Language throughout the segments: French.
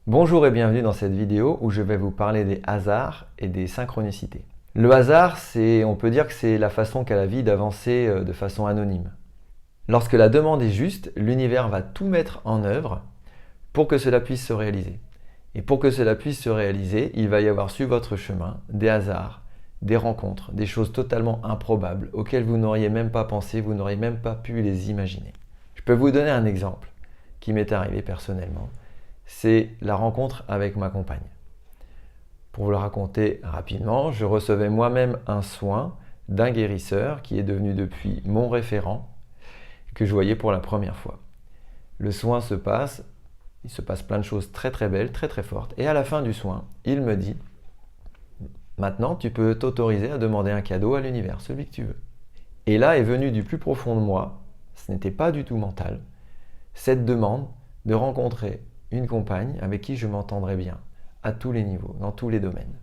Bonjour et bienvenue dans cette vidéo où je vais vous parler des hasards et des synchronicités. Le hasard, on peut dire que c'est la façon qu'a la vie d'avancer de façon anonyme. Lorsque la demande est juste, l'univers va tout mettre en œuvre pour que cela puisse se réaliser. Et pour que cela puisse se réaliser, il va y avoir sur votre chemin des hasards, des rencontres, des choses totalement improbables auxquelles vous n'auriez même pas pensé, vous n'auriez même pas pu les imaginer. Je peux vous donner un exemple qui m'est arrivé personnellement. C'est la rencontre avec ma compagne. Pour vous le raconter rapidement, je recevais moi-même un soin d'un guérisseur qui est devenu depuis mon référent, que je voyais pour la première fois. Le soin il se passe plein de choses très très belles, très très fortes. Et à la fin du soin, il me dit « Maintenant, tu peux t'autoriser à demander un cadeau à l'univers, celui que tu veux. » Et là est venu du plus profond de moi, ce n'était pas du tout mental, cette demande de rencontrer une compagne avec qui je m'entendrais bien, à tous les niveaux, dans tous les domaines.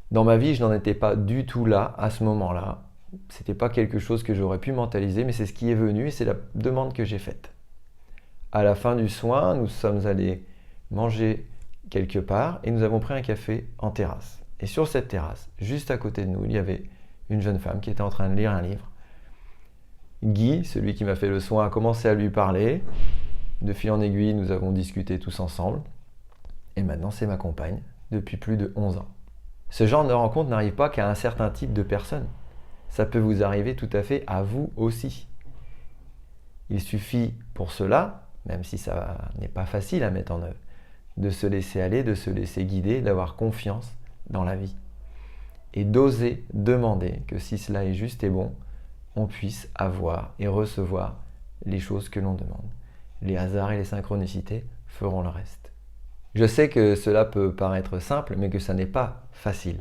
Dans ma vie, je n'en étais pas du tout là, à ce moment-là. C'était pas quelque chose que j'aurais pu mentaliser, mais c'est ce qui est venu et c'est la demande que j'ai faite. À la fin du soin, nous sommes allés manger quelque part et nous avons pris un café en terrasse. Et sur cette terrasse, juste à côté de nous, il y avait une jeune femme qui était en train de lire un livre. Guy, celui qui m'a fait le soin, a commencé à lui parler. De fil en aiguille, nous avons discuté tous ensemble. Et maintenant, c'est ma compagne depuis plus de 11 ans. Ce genre de rencontre n'arrive pas qu'à un certain type de personnes. Ça peut vous arriver tout à fait à vous aussi. Il suffit pour cela, même si ça n'est pas facile à mettre en œuvre, de se laisser aller, de se laisser guider, d'avoir confiance dans la vie. Et d'oser demander que si cela est juste et bon, on puisse avoir et recevoir les choses que l'on demande. Les hasards et les synchronicités feront le reste. Je sais que cela peut paraître simple, mais que ça n'est pas facile.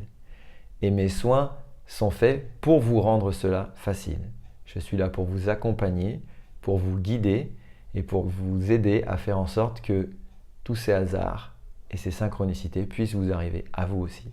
Et mes soins sont faits pour vous rendre cela facile. Je suis là pour vous accompagner, pour vous guider et pour vous aider à faire en sorte que tous ces hasards et ces synchronicités puissent vous arriver à vous aussi.